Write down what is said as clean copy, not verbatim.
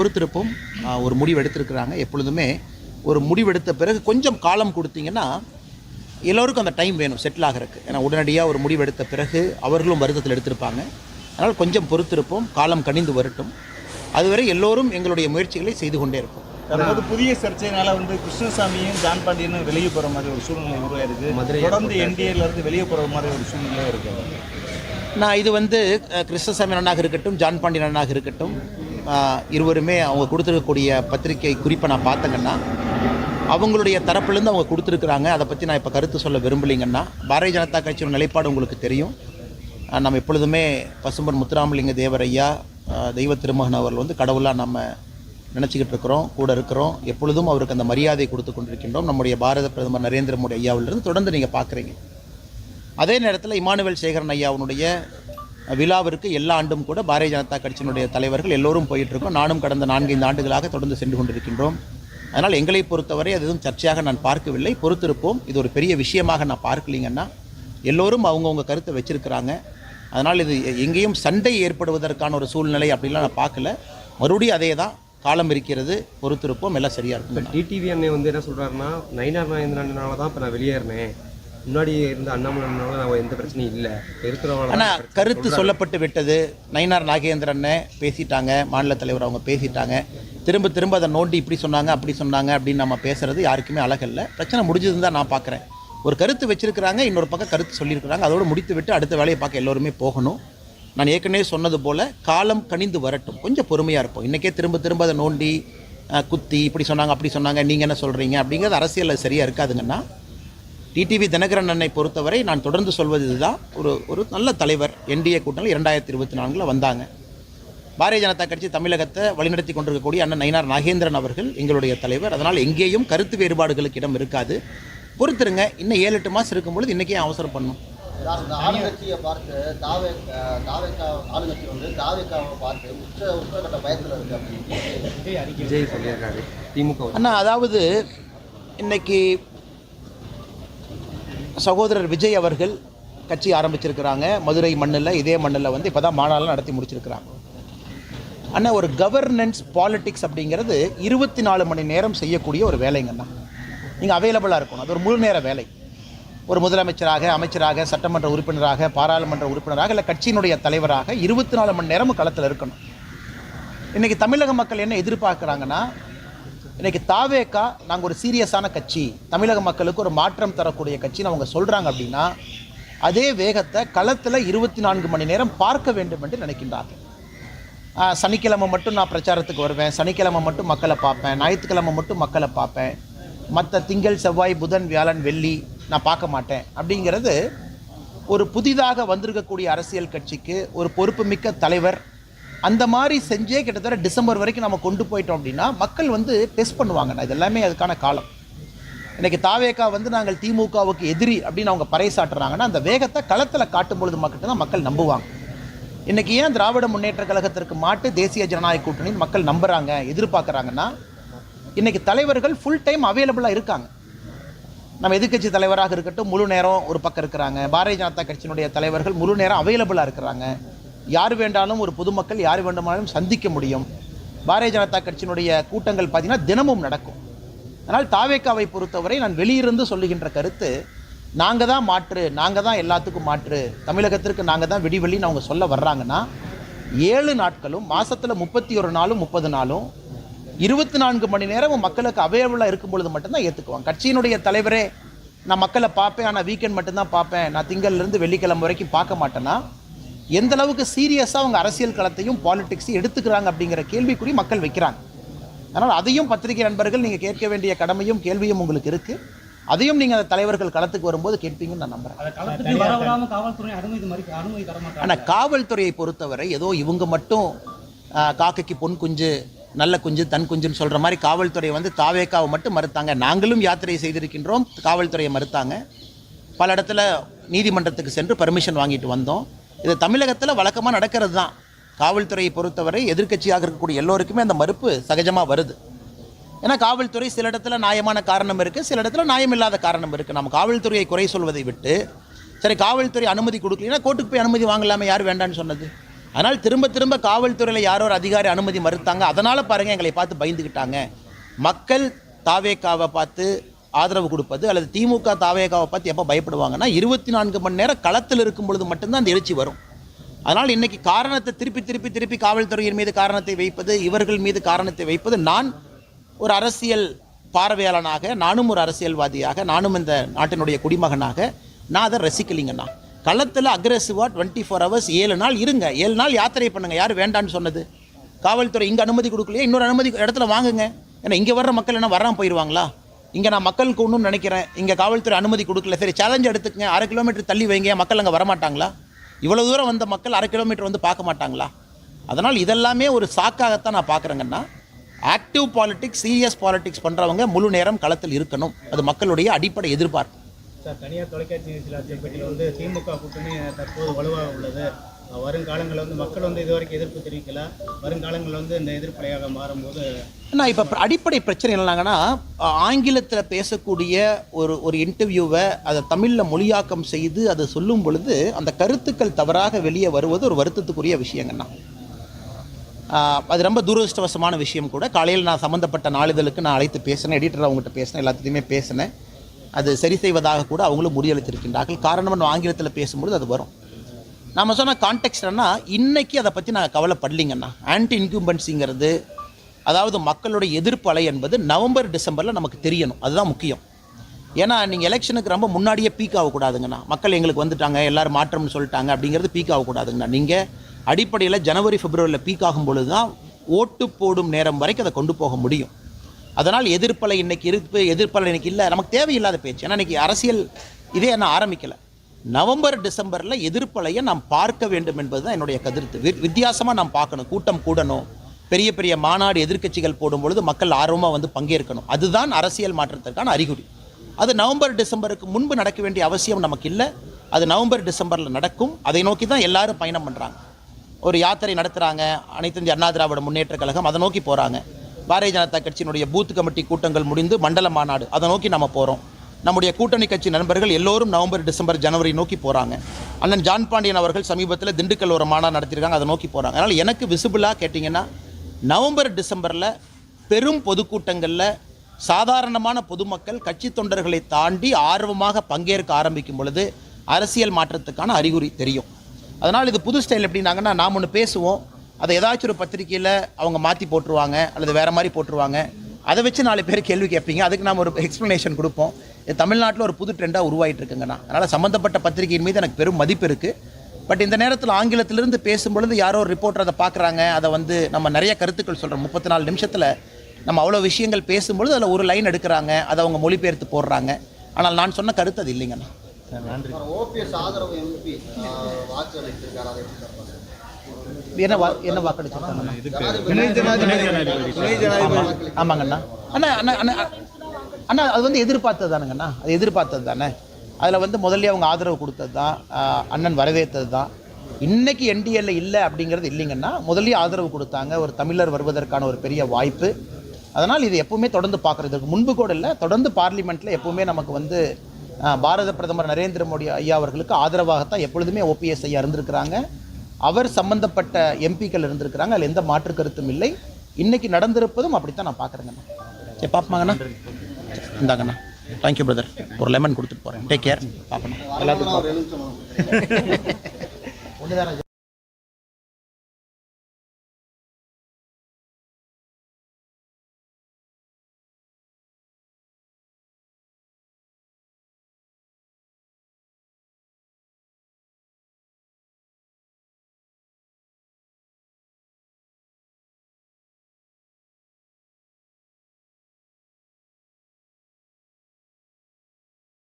பொறுத்திருப்பும் ஒரு முடிவு எடுத்திருக்கிறாங்க. எப்பொழுதுமே ஒரு முடிவெடுத்த பிறகு கொஞ்சம் காலம் கொடுத்தீங்கன்னா எல்லோருக்கும் அந்த டைம் வேணும் செட்டில் ஆகிறதுக்கு. ஏன்னா உடனடியாக ஒரு முடிவெடுத்த பிறகு அவர்களும் வருத்தத்தில் எடுத்திருப்பாங்க. அதனால் கொஞ்சம் பொறுத்திருப்போம், காலம் கனிந்து வரட்டும். அதுவரை எல்லோரும் எங்களுடைய முயற்சிகளை செய்து கொண்டே இருப்போம். அதாவது புதிய சர்ச்சையினால கிருஷ்ணசாமியும் ஜான் பாண்டியனும் வெளியே போகிற மாதிரி ஒரு சூழ்நிலை உருவாயிருக்கு. தொடர்ந்து என்டிஏலேருந்து வெளியே போகிற மாதிரி ஒரு சூழ்நிலை இருக்குது. நான் இது கிருஷ்ணசாமி அண்ணனாக இருக்கட்டும், ஜான் பாண்டியன் அண்ணனாக இருக்கட்டும், இருவருமே அவங்க கொடுத்துருக்கக்கூடிய பத்திரிகை குறிப்பை நான் பார்த்தங்கன்னா அவங்களுடைய தரப்புலேருந்து அவங்க கொடுத்துருக்குறாங்க. அதை பற்றி நான் இப்போ கருத்து சொல்ல விரும்பலைங்கன்னா, பாரதிய ஜனதா கட்சியோட நிலைப்பாடு உங்களுக்கு தெரியும். நம்ம எப்பொழுதுமே பசும்பொன் முத்துராமலிங்க தேவர் ஐயா, தெய்வ திருமகன் அவர்கள் கடவுளாக நம்ம நினச்சிக்கிட்டு இருக்கிறோம், கூட இருக்கிறோம். எப்பொழுதும் அவருக்கு அந்த மரியாதை கொடுத்து கொண்டிருக்கின்றோம். நம்முடைய பாரத பிரதமர் நரேந்திர மோடி ஐயாவிலிருந்து தொடர்ந்து நீங்கள் பார்க்குறீங்க. அதே நேரத்தில் இமானுவேல் சேகரன் ஐயாவுடைய விழாவிற்கு எல்லா ஆண்டும் கூட பாரதிய ஜனதா கட்சியினுடைய தலைவர்கள் எல்லோரும் போயிட்டுருக்கோம். நானும் கடந்த 4-5 ஆண்டுகளாக தொடர்ந்து சென்று கொண்டிருக்கின்றோம். அதனால் எங்களை பொறுத்தவரை அது எதுவும் சர்ச்சையாக நான் பார்க்கவில்லை. பொறுத்திருப்போம். இது ஒரு பெரிய விஷயமாக நான் பார்க்கலிங்கன்னா, எல்லோரும் அவங்கவுங்க கருத்தை வச்சிருக்கிறாங்க. அதனால் இது எங்கேயும் சண்டை ஏற்படுவதற்கான ஒரு சூழ்நிலை அப்படின்லாம் நான் பார்க்கல. மறுபடியும் அதே தான், காலம் இருக்கிறது, பொறுத்திருப்போம், எல்லாம் சரியாக இருக்கும். டிடிவி அண்ணே என்ன சொல்கிறாருன்னா, நயினார் நாகேந்திரனால தான் இப்போ நான் வெளியேறினேன், முன்னாடி இருந்த அண்ணாமலைனால நான் எந்த பிரச்சனையும் இல்லை இருக்கிறவங்க. ஆனால் கருத்து சொல்லப்பட்டு விட்டது. நயினார் நாகேந்திரனை பேசிட்டாங்க, மாநில தலைவர் அவங்க பேசிட்டாங்க. திரும்ப திரும்ப அதை நோண்டி இப்படி சொன்னாங்க அப்படி சொன்னாங்க அப்படின்னு நம்ம பேசுகிறது யாருக்குமே அழகல்ல. பிரச்சனை முடிஞ்சதுன்னு தான் நான் பார்க்குறேன். ஒரு கருத்து வச்சிருக்கிறாங்க, இன்னொரு பக்கம் கருத்து சொல்லியிருக்கிறாங்க. அதோடு முடித்து விட்டு அடுத்த வேலையை பார்க்க எல்லோருமே போகணும். நான் ஏற்கனவே சொன்னது போல் காலம் கனிந்து வரட்டும், கொஞ்சம் பொறுமையாக இருப்போம். இன்றைக்கே திரும்ப திரும்ப அதை நோண்டி குத்தி இப்படி சொன்னாங்க அப்படி சொன்னாங்க, நீங்கள் என்ன சொல்கிறீங்க அப்படிங்கிறது அரசியலில் சரியாக இருக்காதுங்கன்னா, டிடிவி தினகரன் அண்ணனை பொறுத்தவரை நான் தொடர்ந்து சொல்வது இதுதான். ஒரு நல்ல தலைவர். என்டிஏ கூட்டணியில் 2024 வந்தாங்க. பாரதிய ஜனதா கட்சி தமிழகத்தை வழிநடத்தி கொண்டிருக்கக்கூடிய அண்ணன் நயினார் நாகேந்திரன் அவர்கள் எங்களுடைய தலைவர். அதனால் எங்கேயும் கருத்து வேறுபாடுகளுக்கு இடம் இருக்காது. பொறுத்துருங்க. இன்னும் 7-8 மாதம் இருக்கும்பொழுது இன்றைக்கே அவசரம் பண்ணும். ஆளுங்கட்சியை பார்த்து ஆளுங்கட்சி தாவேக்காவை பார்த்து உச்சகட்ட பயத்தில் இருக்கு அப்படின்னு விஜய் சொல்லியிருக்காரு. திமுக அண்ணா, அதாவது இன்னைக்கு சகோதரர் விஜய் அவர்கள் கட்சி ஆரம்பிச்சிருக்கிறாங்க. மதுரை மண்ணில், இதே மண்ணில் இப்போ தான் மாநாளம் நடத்தி முடிச்சிருக்கிறாங்க. ஆனால் ஒரு கவர்னன்ஸ் பாலிட்டிக்ஸ் அப்படிங்கிறது 24 மணி நேரம் செய்யக்கூடிய ஒரு வேலைங்கண்ணா. நீங்கள் அவைலபிளாக இருக்கணும். அது ஒரு முழு நேர வேலை. ஒரு முதலமைச்சராக, அமைச்சராக, சட்டமன்ற உறுப்பினராக, பாராளுமன்ற உறுப்பினராக, இல்லை கட்சியினுடைய தலைவராக 24 மணி நேரமும் களத்தில் இருக்கணும். இன்றைக்கி தமிழக மக்கள் என்ன எதிர்பார்க்குறாங்கன்னா, இன்றைக்கி தாவேக்கா நாங்கள் ஒரு சீரியஸான கட்சி, தமிழக மக்களுக்கு ஒரு மாற்றம் தரக்கூடிய கட்சின்னு அவங்க சொல்கிறாங்க அப்படின்னா, அதே வேகத்தை களத்தில் 24 மணி நேரம் பார்க்க வேண்டும் என்று நினைக்கின்றார்கள். சனிக்கிழமை மட்டும் நான் பிரச்சாரத்துக்கு வருவேன், சனிக்கிழமை மட்டும் மக்களை பார்ப்பேன், ஞாயிற்றுக்கிழமை மட்டும் மக்களை பார்ப்பேன், மற்ற திங்கள், செவ்வாய், புதன், வியாழன், வெள்ளி நான் பார்க்க மாட்டேன் அப்படிங்கிறது ஒரு புதிதாக வந்திருக்கக்கூடிய அரசியல் கட்சிக்கு ஒரு பொறுப்புமிக்க தலைவர் அந்த மாதிரி செஞ்சே கிட்டத்தட்ட டிசம்பர் வரைக்கும் நம்ம கொண்டு போயிட்டோம் அப்படின்னா மக்கள் டெஸ்ட் பண்ணுவாங்கண்ணா. இது எல்லாமே அதுக்கான காலம். இன்றைக்கி தாவேக்கா நாங்கள் திமுகவுக்கு எதிரி அப்படின்னு அவங்க பறைசாட்டுறாங்கன்னா, அந்த வேகத்தை களத்தில் காட்டும் பொழுது மட்டும்தான் மக்கள் நம்புவாங்க. இன்றைக்கி ஏன் திராவிட முன்னேற்ற கழகத்திற்கு மாட்டு தேசிய ஜனநாயக கூட்டணின்னு மக்கள் நம்புகிறாங்க, எதிர்பார்க்குறாங்கன்னா, இன்றைக்கி தலைவர்கள் ஃபுல் டைம் அவைலபிளாக இருக்காங்க. நம்ம எதிர்க்கட்சி தலைவராக இருக்கட்டும் முழு நேரம் ஒரு பக்கம் இருக்கிறாங்க. பாரதிய ஜனதா கட்சியினுடைய தலைவர்கள் முழு நேரம் அவைலபிளாக இருக்கிறாங்க. யார் வேண்டாலும் ஒரு பொதுமக்கள் யார் வேண்டுமானாலும் சந்திக்க முடியும். பாரதிய ஜனதா கட்சியினுடைய கூட்டங்கள் பார்த்திங்கன்னா தினமும் நடக்கும். அதனால் தாவேக்காவை பொறுத்தவரை நான் வெளியிருந்து சொல்லுகின்ற கருத்து, நாங்கள் தான் மாற்று, நாங்கள் தான் எல்லாத்துக்கும் மாற்று, தமிழகத்திற்கு நாங்கள் தான் விடிவெளின்னு அவங்க சொல்ல வர்றாங்கன்னா, 7 நாட்களும் மாதத்தில் 31 நாளும் 30 நாளும் 24 மணி நேரமும் மக்களுக்கு அவைலபிளாக இருக்கும் பொழுது மட்டும்தான் ஏற்றுக்குவாங்க. கட்சியினுடைய தலைவரே நான் மக்களை பார்ப்பேன், ஆனால் வீக்கெண்ட் மட்டும்தான் பார்ப்பேன், நான் திங்கள்லேருந்து வெள்ளிக்கிழமை வரைக்கும் பார்க்க மாட்டேன்னா, எந்த அளவுக்கு சீரியஸாக அவங்க அரசியல் களத்தையும் பாலிடிக்ஸையும் எடுத்துக்கிறாங்க அப்படிங்கிற கேள்விக்குறி மக்கள் வைக்கிறாங்க. அதனால் அதையும் பத்திரிகை நண்பர்கள் நீங்கள் கேட்க வேண்டிய கடமையும் கேள்வியும் உங்களுக்கு இருக்குது. அதையும் நீங்கள் அந்த தலைவர்கள் களத்துக்கு வரும்போது கேட்பீங்கன்னு நான் நம்புகிறேன். ஆனால் காவல்துறையை பொறுத்தவரை ஏதோ இவங்க மட்டும் காக்கைக்கு பொன் குஞ்சு, நல்ல குஞ்சு, தன் குஞ்சுன்னு சொல்கிற மாதிரி காவல்துறை தாவேக்காவை மட்டும் மறுத்தாங்க. நாங்களும் யாத்திரை செய்திருக்கின்றோம், காவல்துறையை மறுத்தாங்க. பல இடத்துல நீதிமன்றத்துக்கு சென்று பர்மிஷன் வாங்கிட்டு வந்தோம். இது தமிழகத்தில் வழக்கமாக நடக்கிறது தான். காவல்துறையை பொறுத்தவரை எதிர்க்கட்சியாக இருக்கக்கூடிய எல்லோருக்குமே அந்த மறுப்பு சகஜமாக வருது. ஏன்னா காவல்துறை சில இடத்துல நியாயமான காரணம் இருக்குது, சில இடத்துல நியாயமில்லாத காரணம் இருக்குது. நம்ம காவல்துறையை குறை சொல்வதை விட்டு, சரி காவல்துறை அனுமதி கொடுக்கலன்னா கோர்ட்டுக்கு போய் அனுமதி வாங்கலாமே, யார் வேண்டான்னு சொன்னது? அதனால் திரும்ப திரும்ப காவல்துறையில் யாரோ ஒரு அதிகாரி அனுமதி மறுத்தாங்க, அதனால் பாருங்கள் எங்களை பார்த்து பயந்துக்கிட்டாங்க. மக்கள் தாவேகாவை பார்த்து ஆதரவு கொடுப்பது அல்லது திமுக தாவேகாவை பார்த்து எப்போ பயப்படுவாங்கன்னா 24 மணி நேரம் களத்தில் இருக்கும் பொழுது மட்டும்தான் அந்த எழுச்சி வரும். அதனால் இன்றைக்கி காரணத்தை திருப்பி காவல்துறையின் மீது காரணத்தை வைப்பது, இவர்கள் மீது காரணத்தை வைப்பது, நான் ஒரு அரசியல் பார்வையாளனாக, நானும் ஒரு அரசியல்வாதியாக, நானும் இந்த நாட்டினுடைய குடிமகனாக நான் அதை ரசிக்கலிங்கண்ணா. களத்தில் அக்ரெசிவாக 24 hours 7 நாள் இருங்க, 7 நாள் யாத்திரை பண்ணுங்க. யார் வேண்டான்னு சொன்னது? காவல்துறை இங்கே அனுமதி கொடுக்கலையே, இன்னொரு அனுமதி இடத்துல வாங்குங்க. ஏன்னா இங்கே வர்ற மக்கள் என்ன வராமல் போயிடுவாங்களா? இங்கே நான் மக்களுக்கு ஒன்றும் நினைக்கிறேன், இங்கே காவல்துறை அனுமதி கொடுக்கல, சரி சேலஞ்சு எடுத்துக்கங்க, 1/2 கிலோமீட்டர் தள்ளி வைங்க, மக்கள் அங்கே வரமாட்டாங்களா? இவ்வளோ தூரம் வந்த மக்கள் 1/2 கிலோமீட்டர் வந்து பார்க்க மாட்டாங்களா? அதனால் இதெல்லாமே ஒரு சாக்காகத்தான் நான் பார்க்குறேங்கன்னா, ஆக்டிவ் பாலிடிக்ஸ், சீரியஸ் பாலிடிக்ஸ் பண்ணுறவங்க முழு நேரம் களத்தில் இருக்கணும். அது மக்களுடைய அடிப்படை எதிர்பார்ப்பு. சார், தனியார் தொலைக்காட்சி பேட்டியில் திமுக கூட்டணி தற்போது வலுவாக உள்ளது. வருங்காலங்களில் மக்கள் இதுவரைக்கும் எதிர்ப்பு தெரிவிக்கல. வருங்காலங்களில் இந்த எதிர்ப்பலையாக மாறும்போது நான் இப்போ அடிப்படை பிரச்சனை என்னன்னாங்கன்னா, ஆங்கிலத்தில் பேசக்கூடிய ஒரு இன்டர்வியூவை அதை தமிழில் மொழியாக்கம் செய்து அதை சொல்லும் பொழுது அந்த கருத்துக்கள் தவறாக வெளியே வருவது ஒரு வருத்தத்துக்குரிய விஷயங்கண்ணா. அது ரொம்ப துரதிருஷ்டவசமான விஷயம் கூட. காலையில் நான் சம்மந்தப்பட்ட நாளிதழுக்கு நான் அழைத்து பேசினேன், எடிட்டர் அவங்ககிட்ட பேசினேன், எல்லாத்தையுமே பேசினேன். அது சரி செய்வதாக கூட அவங்களும் முடிவெடுத்திருக்கின்றார்கள். காரணம் நம்ம ஆங்கிலத்தில் பேசும்பொழுது அது வரும். நம்ம சொன்ன கான்டெக்ஸ்ட்னா இன்றைக்கி அதை பற்றி நான் கவலைப்படலிங்கண்ணா. ஆன்டி இன்கும்பன்சிங்கிறது, அதாவது மக்களுடைய எதிர்ப்பு அலை என்பது நவம்பர் டிசம்பரில் நமக்கு தெரியணும். அதுதான் முக்கியம். ஏன்னா நீங்கள் எலெக்ஷனுக்கு ரொம்ப முன்னாடியே பீக் ஆகக்கூடாதுங்கண்ணா. மக்கள் எங்களுக்கு வந்துட்டாங்க, எல்லோரும் மாற்றம்னு சொல்லிட்டாங்க அப்படிங்கிறது பீக் ஆகக்கூடாதுங்கண்ணா. நீங்கள் அடிப்படையில் ஜனவரி பிப்ரவரியில் பீக் ஆகும் பொழுது தான் ஓட்டு போடும் நேரம் வரைக்கும் அதை கொண்டு போக முடியும். அதனால் எதிர்ப்பலை இன்றைக்கி எதிர்ப்பலை இன்றைக்கி இல்லை, நமக்கு தேவையில்லாத பேச்சு. ஏன்னா இன்றைக்கி அரசியல் இதே என்ன ஆரம்பிக்கலை. நவம்பர் டிசம்பரில் எதிர்ப்பலையை நாம் பார்க்க வேண்டும் என்பது தான் என்னுடைய கருத்து. வித்தியாசமாக நாம் பார்க்கணும், கூட்டம் கூடணும், பெரிய பெரிய மாநாடு எதிர்க்கட்சிகள் போடும்பொழுது மக்கள் ஆர்வமாக வந்து பங்கேற்கணும். அதுதான் அரசியல் மாற்றத்திற்கான அறிகுறி. அது நவம்பர் டிசம்பருக்கு முன்பு நடக்க வேண்டிய அவசியம் நமக்கு இல்லை. அது நவம்பர் டிசம்பரில் நடக்கும். அதை நோக்கி தான் எல்லாரும் பயணம் பண்ணுறாங்க. ஒரு யாத்திரை நடத்துகிறாங்க, அனைத்து இந்திய அண்ணா திராவிட முன்னேற்ற கழகம் அதை நோக்கி போகிறாங்க. பாரதிய ஜனதா கட்சியினுடைய பூத் கமிட்டி கூட்டங்கள் முடிந்து மண்டல மாநாடு அதை நோக்கி நம்ம போகிறோம். நம்முடைய கூட்டணி கட்சி நண்பர்கள் எல்லோரும் நவம்பர் டிசம்பர் ஜனவரி நோக்கி போகிறாங்க. அண்ணன் ஜான் பாண்டியன் அவர்கள் சமீபத்தில் திண்டுக்கல் ஒரு மாநாடு நடத்தியிருக்காங்க, அதை நோக்கி போகிறாங்க. அதனால் எனக்கு விசிபிளாக கேட்டிங்கன்னா நவம்பர் டிசம்பரில் பெரும் பொதுக்கூட்டங்களில் சாதாரணமான பொதுமக்கள் கட்சி தொண்டர்களை தாண்டி ஆர்வமாக பங்கேற்க ஆரம்பிக்கும் பொழுது அரசியல் மாற்றத்துக்கான அறிகுறி தெரியும். அதனால் இது புது ஸ்டைல் எப்படின்னாங்கன்னா, நாம் ஒன்று பேசுவோம், அதை ஏதாச்சும் ஒரு பத்திரிக்கையில் அவங்க மாற்றி போட்டுருவாங்க அல்லது வேறு மாதிரி போட்டுருவாங்க. அதை வச்சு 4 பேர் கேள்வி கேட்பீங்க, அதுக்கு நாம் ஒரு எக்ஸ்ப்ளனேஷன் கொடுப்போம். இது தமிழ்நாட்டில் ஒரு புது ட்ரெண்டாக உருவாகிட்டு இருக்குங்கண்ணா. அதனால் சம்மந்தப்பட்ட பத்திரிகையின் மீது எனக்கு பெரும் மதிப்பு இருக்குது. பட் இந்த நேரத்தில் ஆங்கிலத்திலிருந்து பேசும்பொழுது யாரோ ஒரு ரிப்போர்ட்டர் அதை பார்க்குறாங்க, அதை நம்ம நிறைய கருத்துக்கள் சொல்கிறோம். 34 நிமிஷத்தில் நம்ம அவ்வளோ விஷயங்கள் பேசும்பொழுது அதில் ஒரு லைன் எடுக்கிறாங்க, அதை அவங்க மொழிபெயர்த்து போடுறாங்க. ஆனால் நான் சொன்ன கருத்து அது இல்லைங்கண்ணா. நன்றி. ஓபிஎஸ் ஆதரவு எம்பி வாக்கு அளித்திருக்காரு. என்ன வாக்களிச்சிருக்காங்கண்ணா? ஆமாங்கண்ணா. அண்ணா அது எதிர்பார்த்தது தானுங்கண்ணா. அது எதிர்பார்த்தது தானே. அதில் முதல்ல அவங்க ஆதரவு கொடுத்தது தான், அண்ணன் வரவேற்றது தான். இன்றைக்கி என்டிஏல இல்லை அப்படிங்கிறது இல்லைங்கன்னா, முதல்ல ஆதரவு கொடுத்தாங்க. ஒரு தமிழர் வருவதற்கான ஒரு பெரிய வாய்ப்பு. அதனால் இது எப்பவுமே தொடர்ந்து பார்க்குறதுக்கு முன்பு கூட இல்லை, தொடர்ந்து பார்லிமெண்ட்டில் எப்பவுமே நமக்கு பாரத பிரதமர் நரேந்திர மோடி ஐயா அவர்களுக்கு ஆதரவாகத்தான் எப்பொழுதுமே ஓபிஎஸ் ஐயா இருந்திருக்கிறாங்க. அவர் சம்பந்தப்பட்ட எம்பிக்கள் இருந்திருக்கிறாங்க. அதில் எந்த மாற்று கருத்தும் இல்லை. இன்றைக்கி நடந்திருப்பதும் அப்படித்தான் நான் பார்க்குறேங்கண்ணா. சரி பார்ப்போமாங்கண்ணா. இந்தாங்கண்ணா. Thank you brother. ஒரு லெமன் கொடுத்துட்டு போகிறேன். Take care. பார்ப்போம் எல்லாத்துக்கும். ஒன்று தானே.